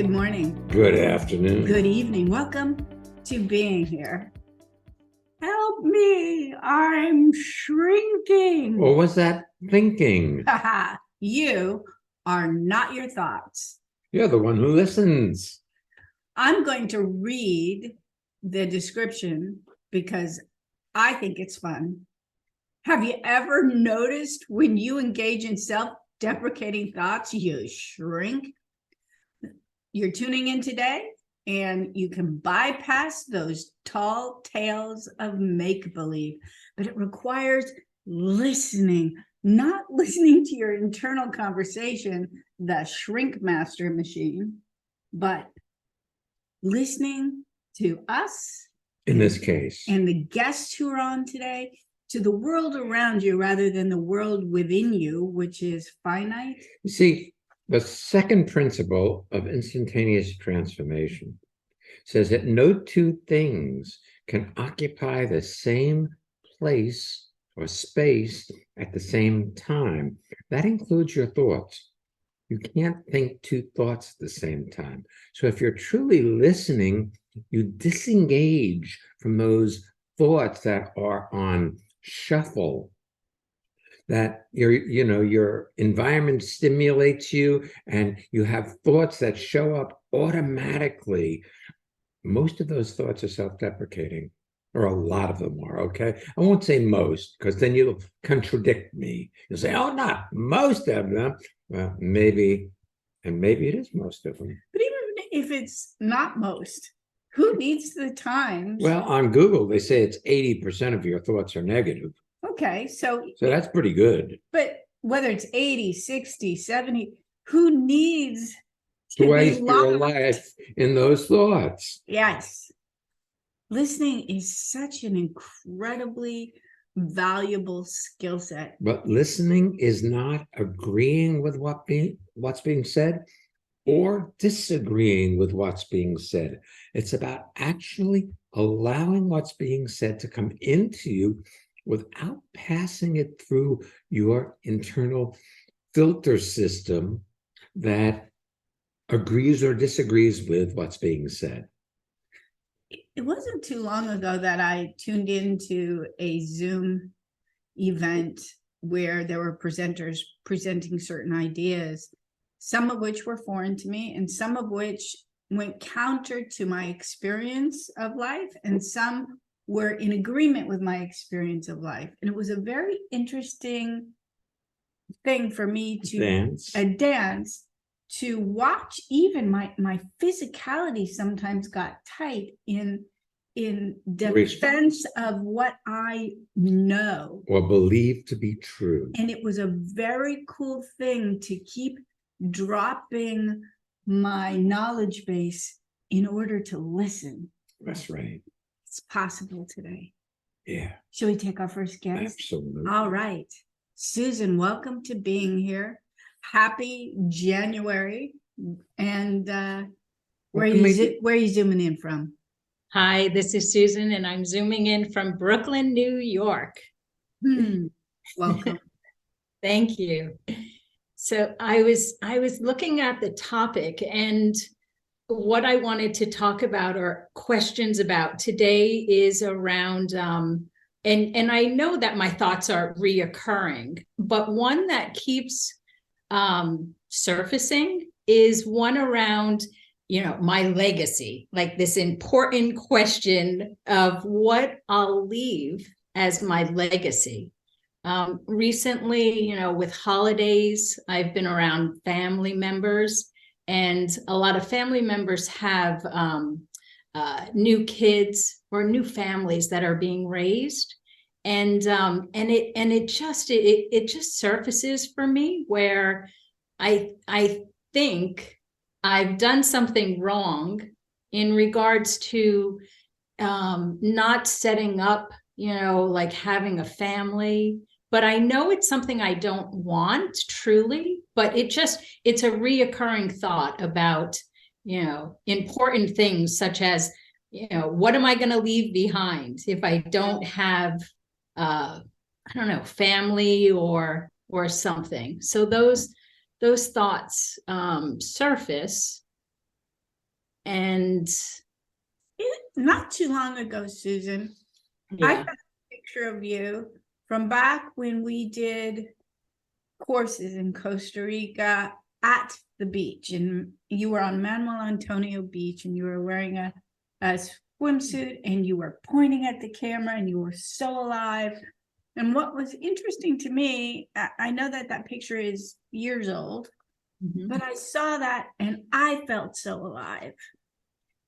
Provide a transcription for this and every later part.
Good morning. Good afternoon. Good evening. Welcome to being here. Help me. I'm shrinking. What was that thinking? You are not your thoughts. You're the one who listens. I'm going to read the description because I think it's fun. Have you ever noticed when you engage in self-deprecating thoughts, you shrink? You're tuning in today, and you can bypass those tall tales of make-believe, but it requires listening, not listening to your internal conversation, the shrink master machine, but listening to us, In this case. and the guests who are on today, to the world around you rather than the world within you, which is finite. You see, the second principle of instantaneous transformation says that no two things can occupy the same place or space at the same time. That includes your thoughts. You can't think two thoughts at the same time. So if you're truly listening, you disengage from those thoughts that are on shuffle, that your environment stimulates you and you have thoughts that show up automatically. Most of those thoughts are self-deprecating, or a lot of them are, okay? I won't say most, because then you'll contradict me. You'll say, oh, not most of them. Well, maybe, and maybe it is most of them. But even if it's not most, who needs the time? Well, on Google, they say it's 80% of your thoughts are negative. Okay, so that's pretty good. But whether it's 80, 60, 70, who needs to waste your life in those thoughts? Yes. Listening is such an incredibly valuable skill set. But listening is not agreeing with what's being said or disagreeing with what's being said. It's about actually allowing what's being said to come into you without passing it through your internal filter system that agrees or disagrees with what's being said. It wasn't too long ago that I tuned into a Zoom event where there were presenters presenting certain ideas, some of which were foreign to me and some of which went counter to my experience of life, and some were in agreement with my experience of life. And it was a very interesting thing for me to dance to watch. Even my physicality sometimes got tight in defense of what I know or believe to be true. And it was a very cool thing to keep dropping my knowledge base in order to listen. That's right. It's possible today. Yeah. Shall we take our first guest? Absolutely. All right. Susan, welcome to being here. Happy January. And where are you zooming in from? Hi, this is Susan, and I'm zooming in from Brooklyn, New York. Welcome. Thank you. So I was looking at the topic, and what I wanted to talk about or questions about today is around, and I know that my thoughts are reoccurring, but one that keeps surfacing is one around, my legacy, like this important question of what I'll leave as my legacy. Recently, with holidays, I've been around family members, and a lot of family members have new kids or new families that are being raised. And it just surfaces for me where I think I've done something wrong in regards to not setting up, like having a family. But I know it's something I don't want truly, but it's a reoccurring thought about, important things such as, what am I going to leave behind if I don't have, family or something. So those thoughts surface. And Not too long ago, Susan, I yeah, got a picture of you from back when we did courses in Costa Rica at the beach, and you were on Manuel Antonio Beach, and you were wearing a swimsuit, and you were pointing at the camera, and you were so alive. And what was interesting to me, I know that that picture is years old, mhm. but I saw that and I felt so alive.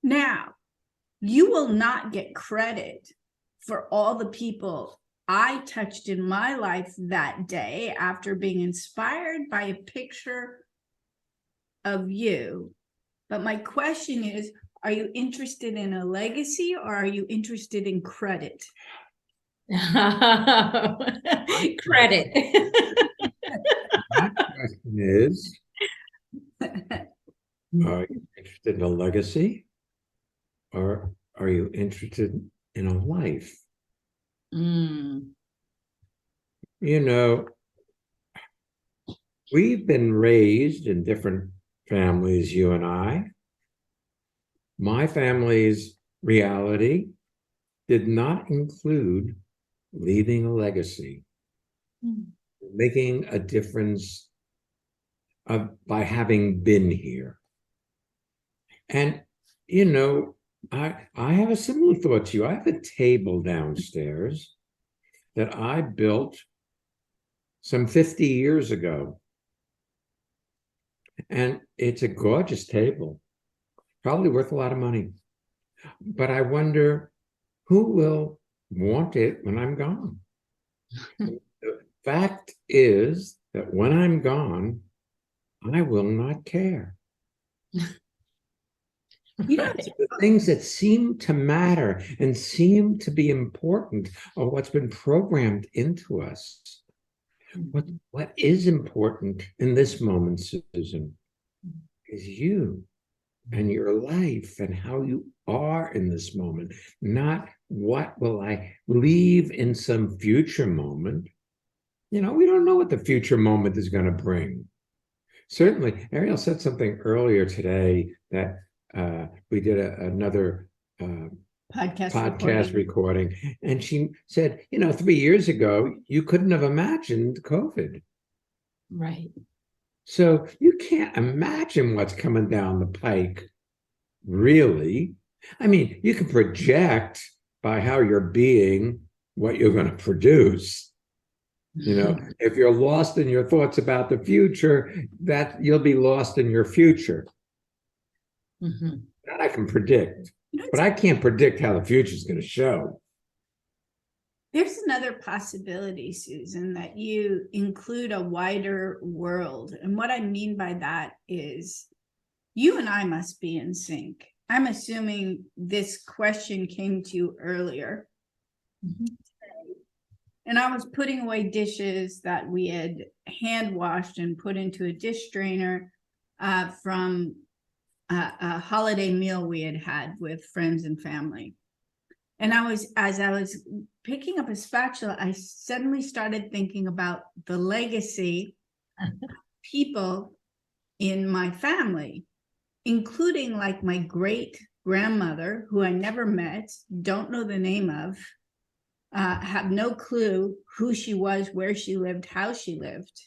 Now, you will not get credit for all the people I touched in my life that day after being inspired by a picture of you. But my question is, are you interested in a legacy or are you interested in credit? Credit. My question is, are you interested in a legacy, or are you interested in a life? Mm. You know, we've been raised in different families, you and I. My family's reality did not include leaving a legacy, making a difference by having been here. And, you know, I have a similar thought to you. I have a table downstairs that I built some 50 years ago. And it's a gorgeous table, probably worth a lot of money. But I wonder who will want it when I'm gone. The fact is that when I'm gone, I will not care. You know, The things that seem to matter and seem to be important are what's been programmed into us. What is important in this moment, Susan, is you and your life and how you are in this moment, not what will I leave in some future moment. You know, we don't know what the future moment is going to bring. Certainly, Ariel said something earlier today that we did another podcast recording, and she said, 3 years ago, you couldn't have imagined COVID. Right. So you can't imagine what's coming down the pike, really. I mean, you can project by how you're being what you're going to produce. If you're lost in your thoughts about the future, that you'll be lost in your future. Mm-hmm. That I can predict, but I can't predict how the future is going to show. There's another possibility, Susan, that you include a wider world. And what I mean by that is you and I must be in sync. I'm assuming this question came to you earlier. Mm-hmm. And I was putting away dishes that we had hand washed and put into a dish strainer from a holiday meal we had had with friends and family. And as I was picking up a spatula, I suddenly started thinking about the legacy of people in my family, including like my great grandmother, who I never met, don't know the name of, have no clue who she was, where she lived, how she lived.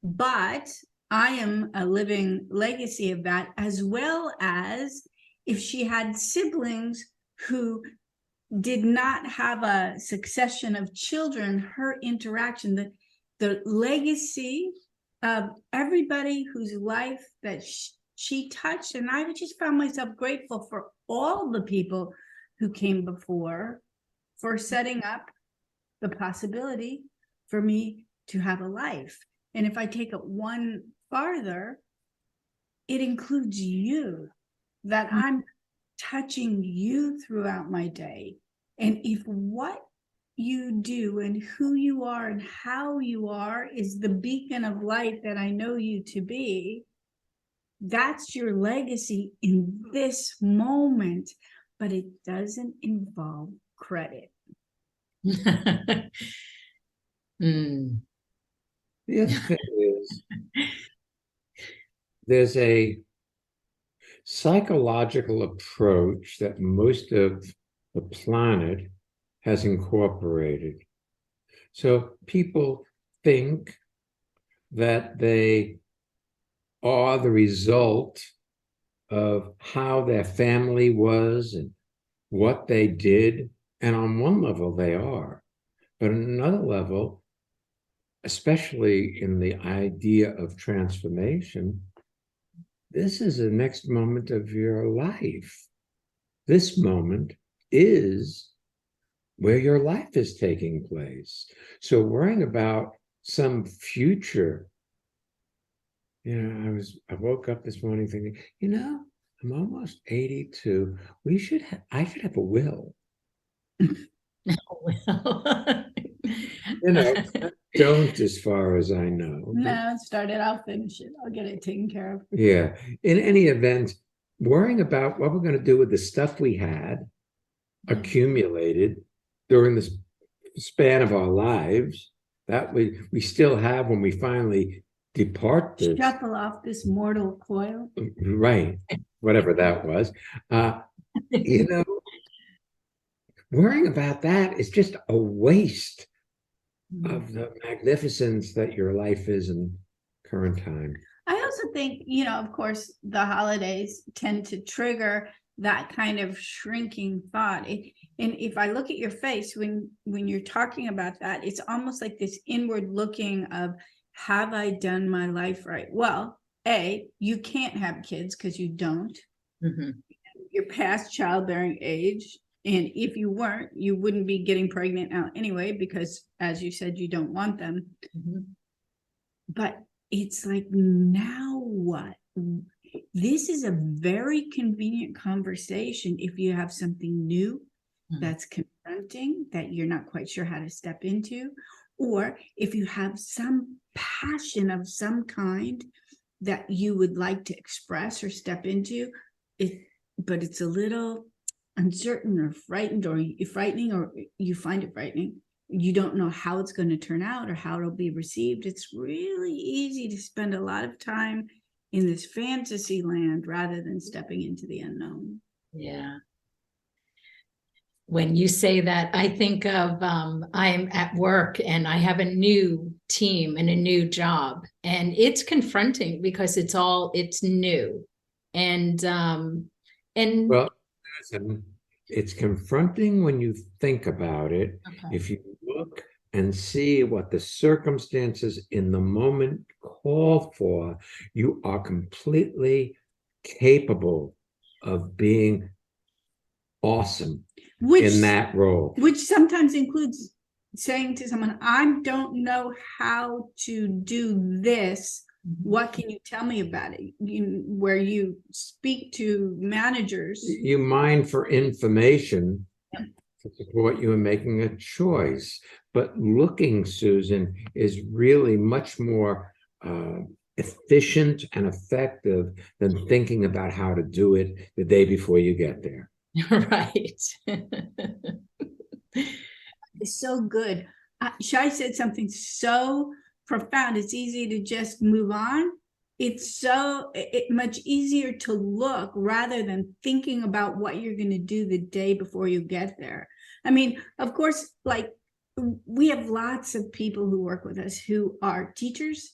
But I am a living legacy of that, as well as if she had siblings who did not have a succession of children, her interaction, the legacy of everybody whose life that she touched. And I just found myself grateful for all the people who came before for setting up the possibility for me to have a life. And if I take it one farther, it includes you, that I'm touching you throughout my day. And if what you do and who you are and how you are is the beacon of light that I know you to be, that's your legacy in this moment, but it doesn't involve credit. Mm. The other thing is, there's a psychological approach that most of the planet has incorporated. So people think that they are the result of how their family was and what they did. And on one level, they are. But on another level, especially in the idea of transformation, this is the next moment of your life. This moment is where your life is taking place. So worrying about some future, I woke up this morning thinking, I'm almost 82. I should have a will. Well, Don't as far as I know. No, start it, I'll finish it. I'll get it taken care of. Yeah. In any event, worrying about what we're going to do with the stuff we had accumulated during this span of our lives that we still have when we finally depart this. Shuffle off this mortal coil. Right. Whatever that was. Worrying about that is just a waste of the magnificence that your life is in current time. I also think, of course, the holidays tend to trigger that kind of shrinking thought. And if I look at your face when you're talking about that, it's almost like this inward looking of, have I done my life right? Well, you can't have kids because you don't. mm-hmm. You're past childbearing age. And if you weren't, you wouldn't be getting pregnant now anyway, because as you said, you don't want them. Mm-hmm. But it's like, now what? This is a very convenient conversation if you have something new that's confronting that you're not quite sure how to step into, or if you have some passion of some kind that you would like to express or step into, but it's a little uncertain or frightened, or frightening, or you find it frightening. You don't know how it's going to turn out or how it'll be received. It's really easy to spend a lot of time in this fantasy land rather than stepping into the unknown. Yeah. When you say that, I think of I'm at work and I have a new team and a new job, and it's confronting because it's new. And well, it's confronting when you think about it. Okay. If you look and see what the circumstances in the moment call for, you are completely capable of being awesome in that role. Which sometimes includes saying to someone, I don't know how to do this. What can you tell me about it? Where you speak to managers. You mine for information to support you in making a choice. But looking, Susan, is really much more efficient and effective than thinking about how to do it the day before you get there. Right. It's so good. Shai said something so profound. It's easy to just move on. It's much easier to look rather than thinking about what you're going to do the day before you get there. I mean, of course, like we have lots of people who work with us who are teachers,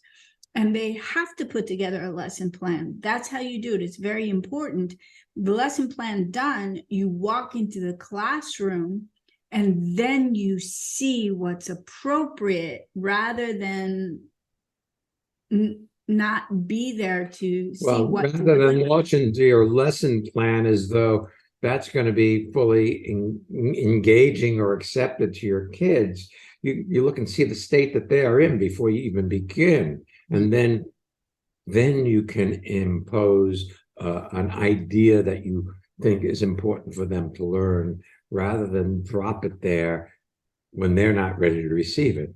and they have to put together a lesson plan. That's how you do it. It's very important. The lesson plan done, you walk into the classroom and then you see what's appropriate rather than not be there to see what. Rather than launch into your lesson plan as though that's going to be fully engaging or accepted to your kids, you look and see the state that they are in before you even begin. And then you can impose an idea that you think is important for them to learn, rather than drop it there when they're not ready to receive it.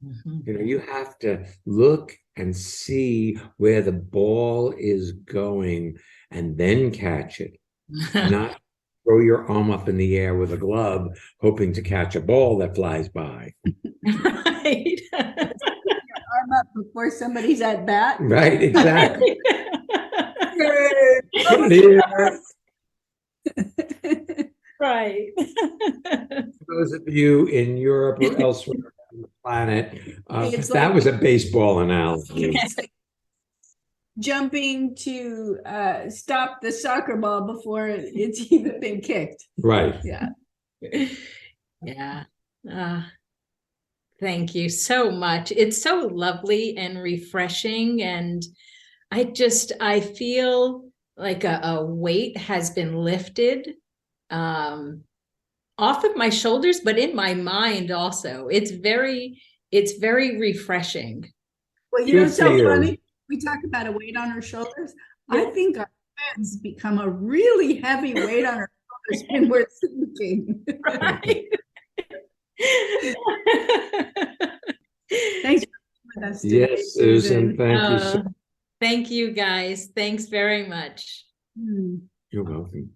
Mm-hmm. You have to look and see where the ball is going and then catch it, not throw your arm up in the air with a glove hoping to catch a ball that flies by. Right. Arm up before somebody's at bat. Right, exactly. put it here. Right. Those of you in Europe or elsewhere on the planet, It's that like- was a baseball analogy. It's like jumping to stop the soccer ball before it's even been kicked. Right. Yeah. Yeah. Thank you so much. It's so lovely and refreshing. And I feel like a weight has been lifted off of my shoulders, but in my mind also. It's very refreshing. Well, Good it's so for you. funny. We talk about a weight on our shoulders. I think our heads become a really heavy weight on our shoulders when we're thinking. Right. Thanks for being with us today, Yes, Susan, thank you. So Thank you, guys. Thanks very much. You're welcome.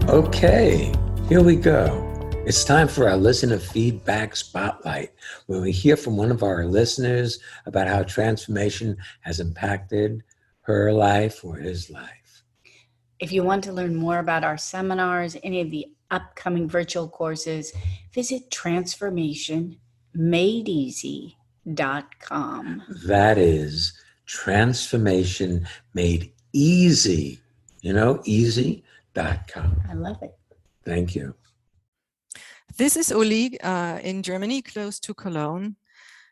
Okay, here we go. It's time for our listener feedback spotlight, where we hear from one of our listeners about how transformation has impacted her life or his life. If you want to learn more about our seminars, any of the upcoming virtual courses, visit transformationmadeeasy.com. That is transformation made easy, easy.com. I love it. Thank you. This is Uli in Germany, close to Cologne.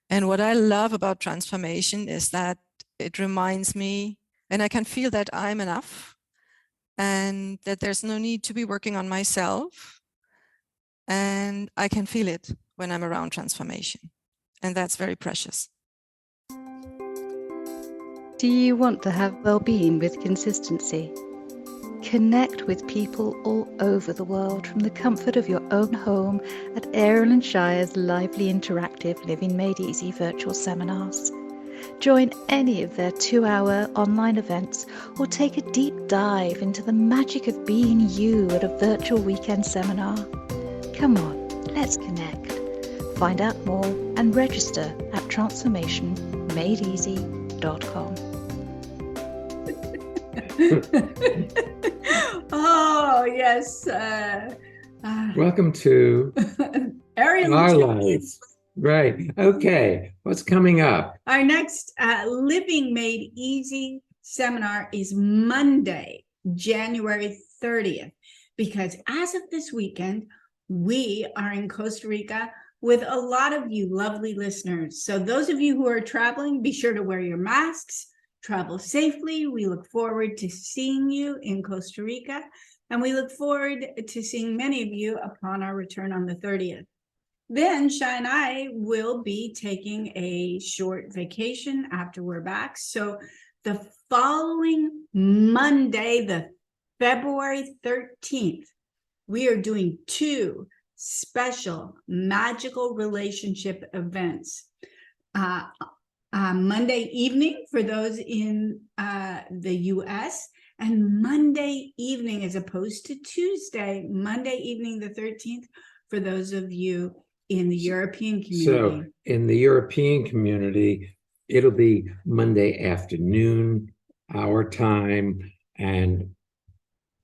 And what I love about transformation is that it reminds me, and I can feel that I'm enough and that there's no need to be working on myself. And I can feel it when I'm around transformation. And that's very precious. Do you want to have well-being with consistency? Connect with people all over the world from the comfort of your own home at Ariel Shya's lively interactive Living Made Easy virtual seminars. Join any of their 2-hour online events or take a deep dive into the magic of being you at a virtual weekend seminar. Come on, let's connect. Find out more and register at transformationmadeeasy.com. Oh, yes. Welcome to Ariel our Shya life. Right. Okay. What's coming up? Our next Living Made Easy seminar is Monday, January 30th, because as of this weekend, we are in Costa Rica with a lot of you lovely listeners. So those of you who are traveling, be sure to wear your masks, travel safely. We look forward to seeing you in Costa Rica, and we look forward to seeing many of you upon our return on the 30th. Then Shya and I will be taking a short vacation after we're back. So the following Monday, the February 13th, we are doing 2 special magical relationship events. Monday evening for those in the US, and Monday evening as opposed to Tuesday, Monday evening the 13th for those of you in the European community. So in the European community, it'll be Monday afternoon, our time, and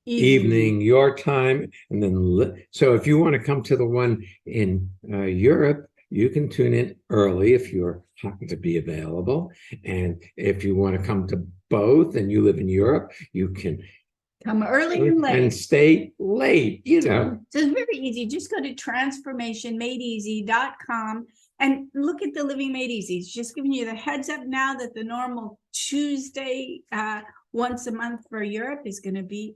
evening your time. And then, so if you want to come to the one in Europe, you can tune in early if you happen to be available. And if you want to come to both and you live in Europe, you can come early and late. And stay late, So it's very easy. Just go to transformationmadeeasy.com and look at the Living Made Easy. It's just giving you the heads up now that the normal Tuesday once a month for Europe is going to be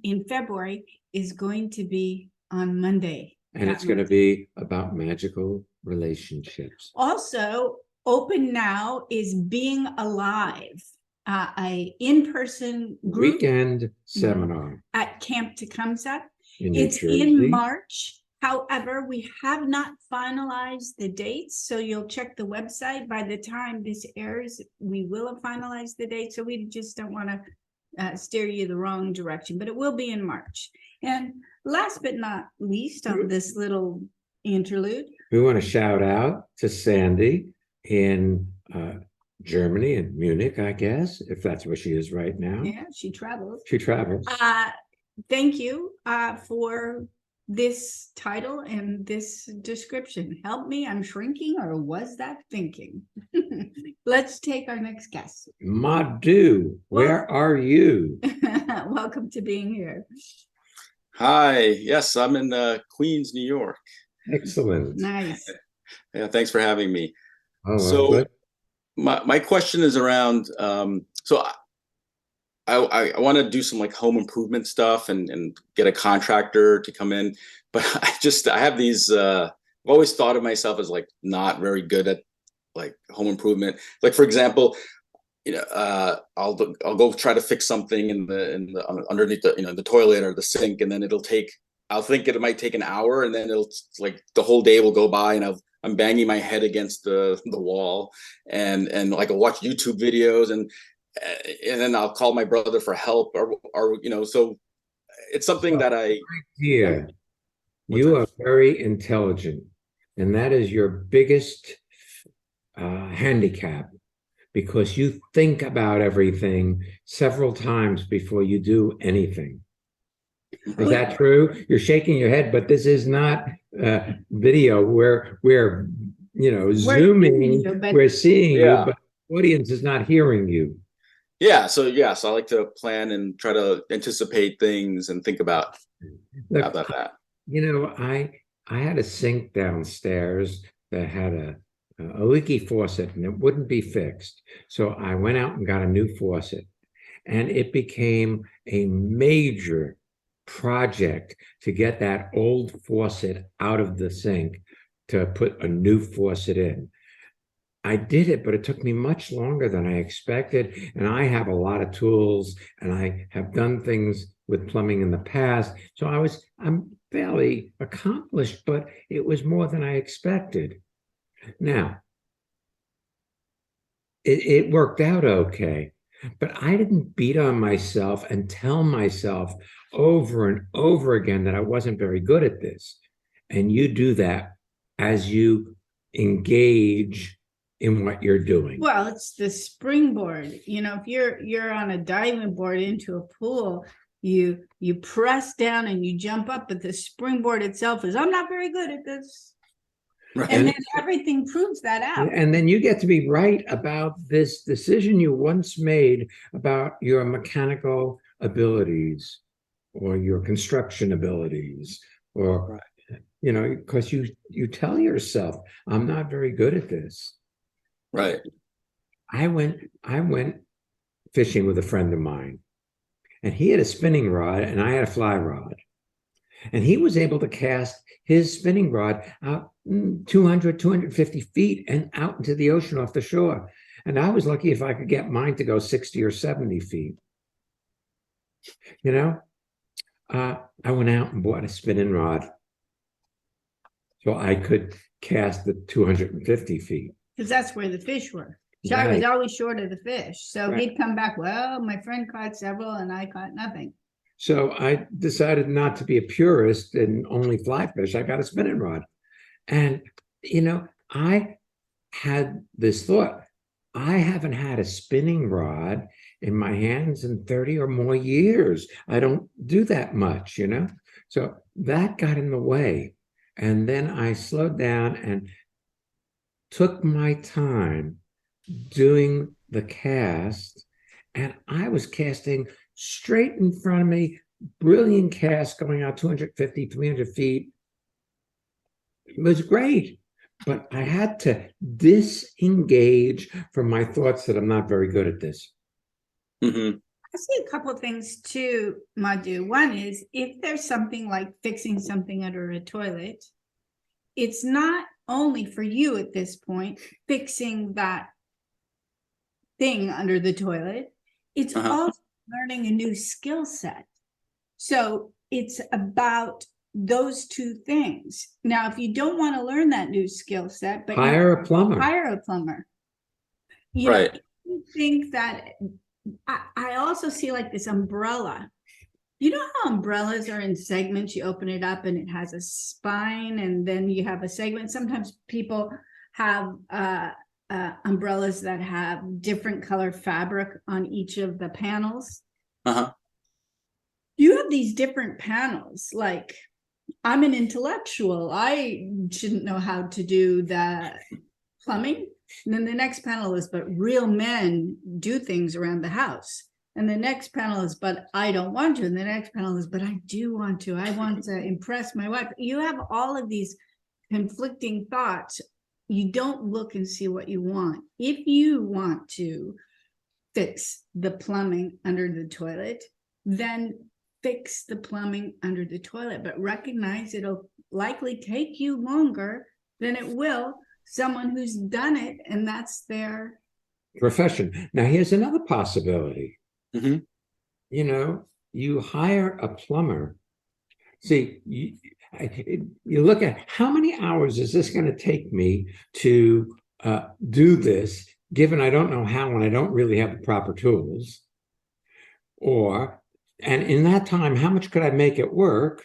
in February is going to be on Monday. And it's going to be about magical relationships. Also, open now is Being Alive, a in-person group weekend seminar at Camp Tecumseh. It's in March. However, we have not finalized the dates, so you'll check the website. By the time this airs, we will have finalized the date, so we just don't want to steer you the wrong direction, but it will be in March. And last but not least on this little interlude. We want to shout out to Sandy in Germany, in Munich, I guess, if that's where she is right now. Yeah, she travels. She travels. Thank you for this title and this description. Help me, I'm shrinking, or was that thinking? Let's take our next guest. Madhu, where are you? Welcome to being here. Hi, yes, I'm in Queens, New York. Excellent. Nice. Yeah, thanks for having me. Oh, So good. my question is around, so I want to do some like home improvement stuff and get a contractor to come in, but I have these, I've always thought of myself as like not very good at like home improvement. Like, for example, I'll go try to fix something in the underneath the the toilet or the sink, and then I'll think it might take an hour, and then it'll like the whole day will go by, and I'm banging my head against the wall, and like I'll watch YouTube videos, and then I'll call my brother for help, or so it's something that Dear, you are very intelligent, and that is your biggest handicap, because you think about everything several times before you do anything. Is that true? You're shaking your head, but this is not video where we're zooming, we're seeing you, but the audience is not hearing you. So I like to plan and try to anticipate things and think about that. I had a sink downstairs that had a leaky faucet, and it wouldn't be fixed. So I went out and got a new faucet, and it became a major project to get that old faucet out of the sink to put a new faucet in. I did it, but it took me much longer than I expected. And I have a lot of tools, and I have done things with plumbing in the past. So I'm fairly accomplished, but it was more than I expected. Now, it worked out okay, but I didn't beat on myself and tell myself over and over again that I wasn't very good at this. And you do that as you engage in what you're doing. Well, it's the springboard. If you're on a diving board into a pool, you press down and you jump up, but the springboard itself is, I'm not very good at this. Right. And then everything proves that out. And then you get to be right about this decision you once made about your mechanical abilities or your construction abilities, or, because you tell yourself, I'm not very good at this. Right. I went fishing with a friend of mine, and he had a spinning rod and I had a fly rod. And he was able to cast his spinning rod out 200, 250 feet and out into the ocean off the shore. And I was lucky if I could get mine to go 60 or 70 feet. I went out and bought a spinning rod so I could cast the 250 feet. Because that's where the fish were. Shya was always short of the fish. So he'd come back, well, my friend caught several and I caught nothing. So I decided not to be a purist and only fly fish. I got a spinning rod. And, I had this thought, I haven't had a spinning rod in my hands in 30 or more years. I don't do that much, So that got in the way. And then I slowed down and took my time doing the cast. And I was casting straight in front of me, brilliant cast going out 250, 300 feet. It was great, but I had to disengage from my thoughts that I'm not very good at this. Mm-hmm. I see a couple of things too, Madhu. One is, if there's something like fixing something under a toilet, it's not only for you at this point, fixing that thing under the toilet, it's also learning a new skill set. So it's about those two things. Now, if you don't want to learn that new skill set, but hire a plumber. You think that I also see like this umbrella You know how umbrellas are in segments? You open it up and it has a spine, and then you have a segment. Sometimes people have umbrellas that have different color fabric on each of the panels. Uh-huh. You have these different panels. Like, I'm an intellectual. I shouldn't know how to do the plumbing. And then the next panel is, but real men do things around the house. And the next panel is, but I don't want to. And the next panel is, but I do want to. I want to impress my wife. You have all of these conflicting thoughts. You don't look and see what you want. If you want to fix the plumbing under the toilet, then fix the plumbing under the toilet, but recognize it'll likely take you longer than it will someone who's done it, and that's their profession. Now, here's another possibility. Mm-hmm. You know, you hire a plumber. See, you look at how many hours is this going to take me to do this, given I don't know how and I don't really have the proper tools. And in that time, how much could I make it work,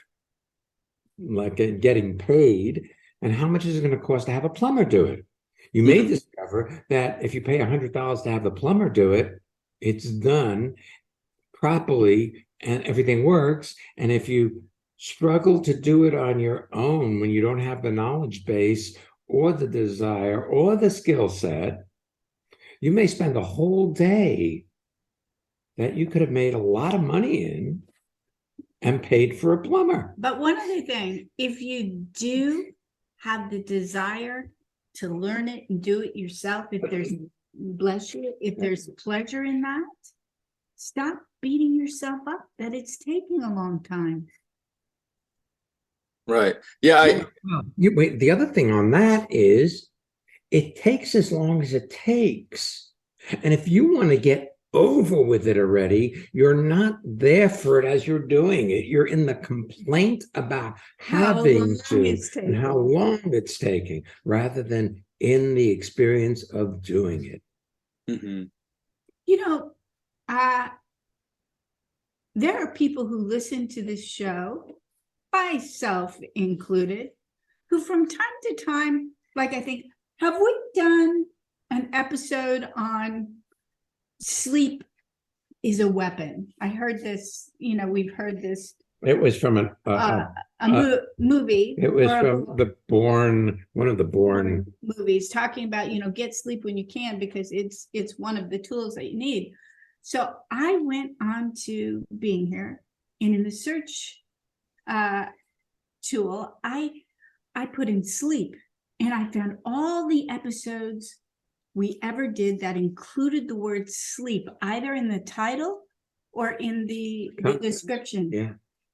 like getting paid, and how much is it going to cost to have a plumber do it? You may discover that if you pay $100 to have the plumber do it, it's done properly and everything works. And if you struggle to do it on your own when you don't have the knowledge base or the desire or the skill set, you may spend a whole day that you could have made a lot of money in and paid for a plumber. But one other thing, if you do have the desire to learn it and do it yourself, if there's, bless you, if there's pleasure in that, stop beating yourself up that it's taking a long time. Right. Yeah. Wait, the other thing on that is it takes as long as it takes. And if you want to get over with it already, you're not there for it as you're doing it. You're in the complaint about having to and how long it's taking, rather than in the experience of doing it. Mm-hmm. You know, there are people who listen to this show, myself included, who from time to time, like, I think, have we done an episode on sleep is a weapon? I heard this, we've heard this. It was from movie. It was from one of the Bourne movies, talking about, get sleep when you can, because it's one of the tools that you need. So I went on to Being Here, and in the search tool, I put in sleep, and I found all the episodes we ever did that included the word sleep, either in the title or in the description. Yeah.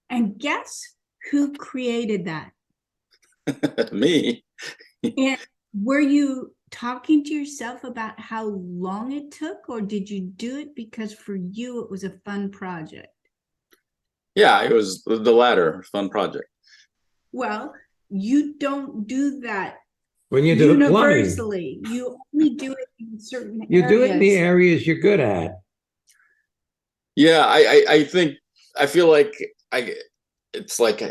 And guess who created that? Me. And were you talking to yourself about how long it took, or did you do it because for you it was a fun project? Yeah, it was the latter, fun project. Well, you don't do that when you do universally. You only do it in certain areas. Do it in the areas you're good at. Yeah, I feel like it's like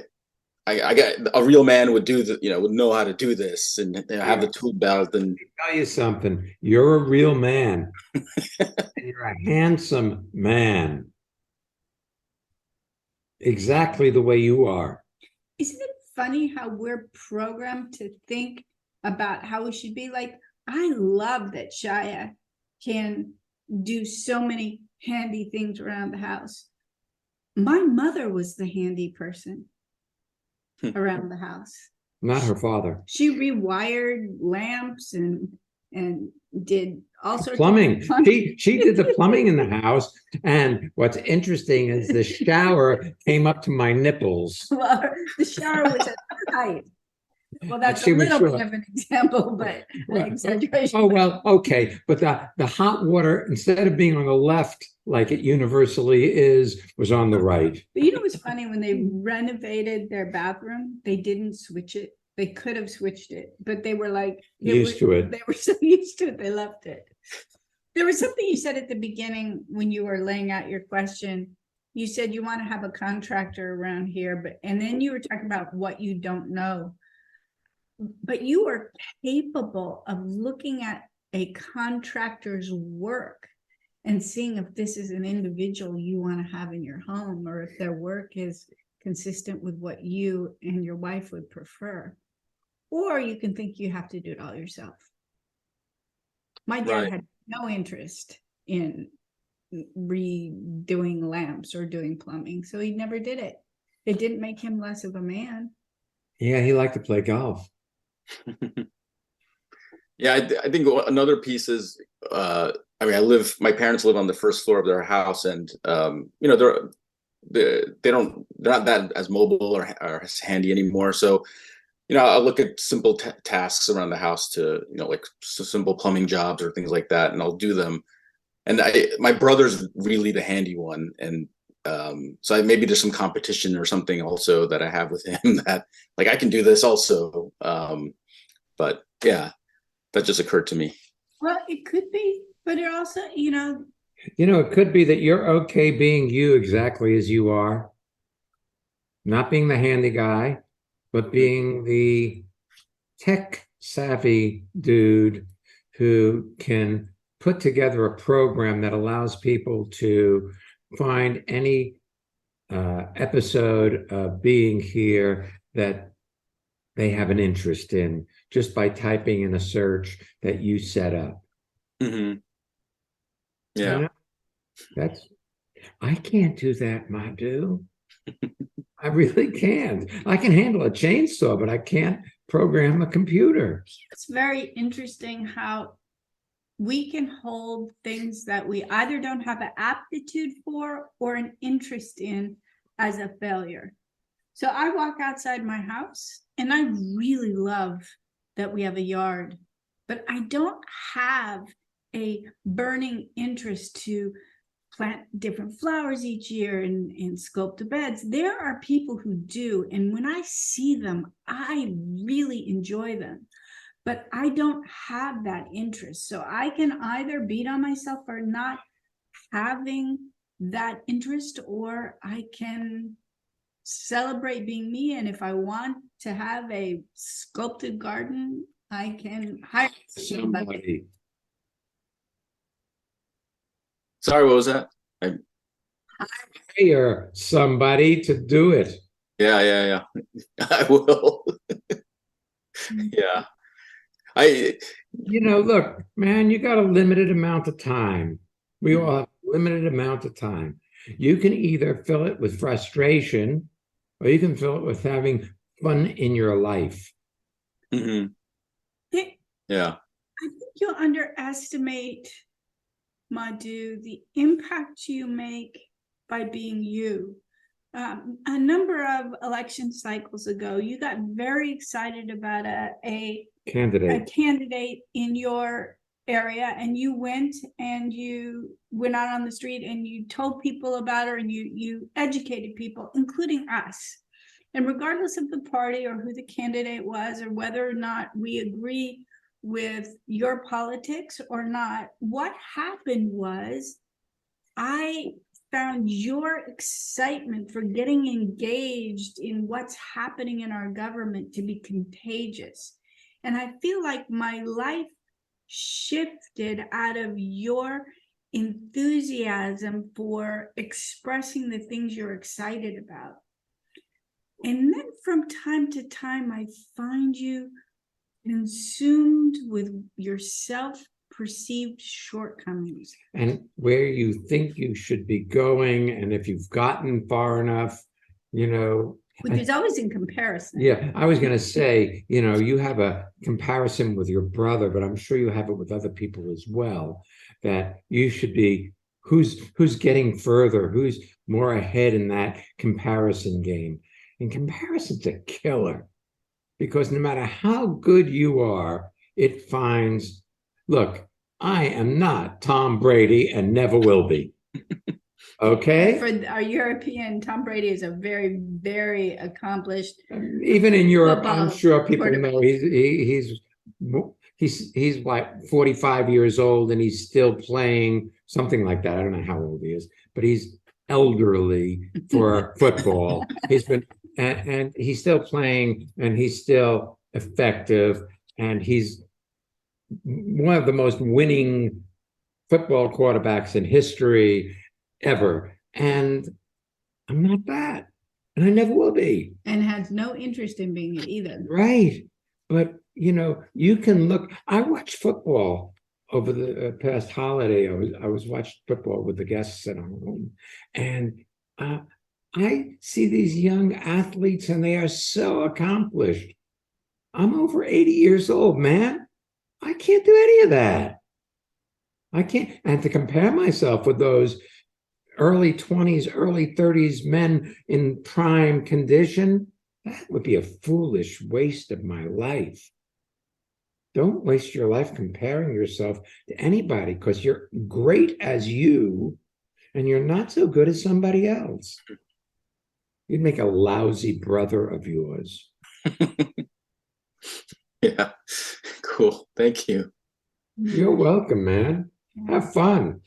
I got a real man would do would know how to do this and have the tool belt. And I'll tell you something, you're a real man. And you're a handsome man. Exactly the way you are. Isn't it funny how we're programmed to think about how we should be? Like, I love that Shya can do so many handy things around the house. My mother was the handy person around the house. Not her father. She rewired lamps and did all sorts plumbing. of plumbing. She did the plumbing in the house. And what's interesting is the shower came up to my nipples. Well, the shower was at height. Well, that's a little bit of an example, but an exaggeration. Oh, well, okay. But the hot water, instead of being on the left, like it universally was on the right. But you know what's funny? When they renovated their bathroom, they didn't switch it. They could have switched it, but they were like used to it. They were so used to it, they left it. There was something you said at the beginning when you were laying out your question you said you want to have a contractor around here, but, and then you were talking about what you don't know. But you are capable of looking at a contractor's work and seeing if this is an individual you want to have in your home, or if their work is consistent with what you and your wife would prefer. Or you can think you have to do it all yourself. My dad Right. had no interest in redoing lamps or doing plumbing, so he never did it. It didn't make him less of a man. Yeah, he liked to play golf. Yeah, I think another piece is, I mean, my parents live on the first floor of their house, and you know, they're not that as mobile or as handy anymore. So, you know, I'll look at simple tasks around the house to, you know, like simple plumbing jobs or things like that, and I'll do them. And my brother's really the handy one, and so maybe there's some competition or something also that I have with him that, like, I can do this also. But yeah, that just occurred to me. Well, it could be, but it also, you know, It could be that you're okay being you exactly as you are, not being the handy guy, but being the tech savvy dude who can put together a program that allows people to find any episode of being here that they have an interest in just by typing in a search that you set up. Mm-hmm. You Yeah. know, I can't do that, Madhu. I really can't. I can handle a chainsaw, but I can't program a computer. it's very interesting how we can hold things that we either don't have an aptitude for or an interest in as a failure. So I walk outside my house and I really love that we have a yard, but I don't have a burning interest to plant different flowers each year and sculpt the beds. There are people who do, and when I see them, I really enjoy them. But I don't have that interest. So I can either beat on myself for not having that interest, or I can celebrate being me. And if I want to have a sculpted garden, I can hire somebody. Sorry, what was that? Hire somebody to do it. Yeah. I will. Yeah. Look, man, you got a limited amount of time. We all have a limited amount of time. You can either fill it with frustration, or you can fill it with having fun in your life. Mm-hmm. Yeah. I think you underestimate, Madhu, the impact you make by being you. A number of election cycles ago, you got very excited about a candidate in your area, and you went out on the street and you told people about her, and you educated people, including us. And regardless of the party or who the candidate was, or whether or not we agree with your politics or not, what happened was I found your excitement for getting engaged in what's happening in our government to be contagious. And I feel like my life shifted out of your enthusiasm for expressing the things you're excited about. And then from time to time, I find you consumed with your self-perceived shortcomings. And where you think you should be going, and if you've gotten far enough, Which is always in comparison. Yeah, I was going to say, you have a comparison with your brother, but I'm sure you have it with other people as well, that you should be who's getting further, who's more ahead in that comparison game. And comparison's a killer, because no matter how good you are, it finds, look, I am not Tom Brady and never will be. Okay. For our European, Tom Brady is a very, very accomplished. Even in Europe, I'm sure people know he's like 45 years old and he's still playing, something like that. I don't know how old he is, but he's elderly for football. He's been, and he's still playing, and he's still effective, and he's one of the most winning football quarterbacks in history ever. And I'm not that, and I never will be. And has no interest in being it either. Right. But, you can look. I watched football over the past holiday. I was watching football with the guests at home. And I see these young athletes, and they are so accomplished. I'm over 80 years old, man. I can't do any of that. I can't. And to compare myself with those early 20s, early 30s men in prime condition, that would be a foolish waste of my life. Don't waste your life comparing yourself to anybody, because you're great as you, and you're not so good as somebody else. You'd make a lousy brother of yours. Yeah, cool. Thank you. You're welcome, man. Have fun.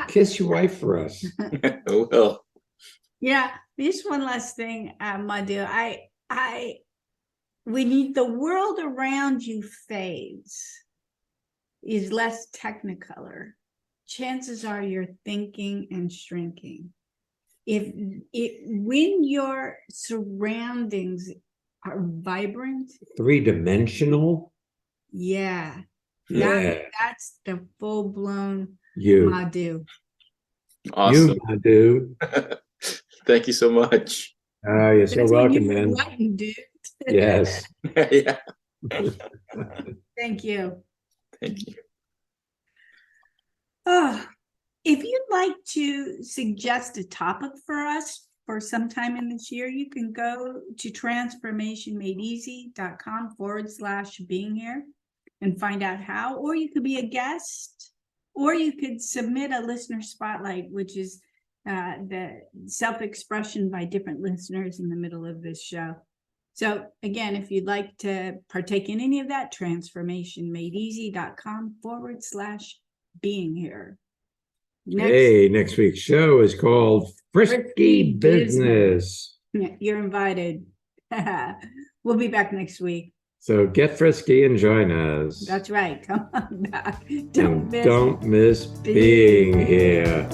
Kiss your wife for us. I will. Yeah, just one last thing, Madhu. When the world around you fades, is less technicolor, chances are you're thinking and shrinking. When your surroundings are vibrant, Three-dimensional. yeah, Yeah. that's the full-blown You. Madhu. Awesome. You, Madhu. Thank you so much. You're so That's when welcome, you were man. enlightened, dude. Yes. Yeah. Thank you. Thank you. Oh, if you'd like to suggest a topic for us for some time in this year, you can go to transformationmadeeasy.com/being here and find out how, or you could be a guest, or you could submit a listener spotlight, which is the self-expression by different listeners in the middle of this show. So again, if you'd like to partake in any of that, transformationmadeeasy.com/being here. Hey, next week's show is called Frisky Business. Yeah, you're invited. We'll be back next week. So get frisky and join us. That's right. Come on back. Don't miss being here.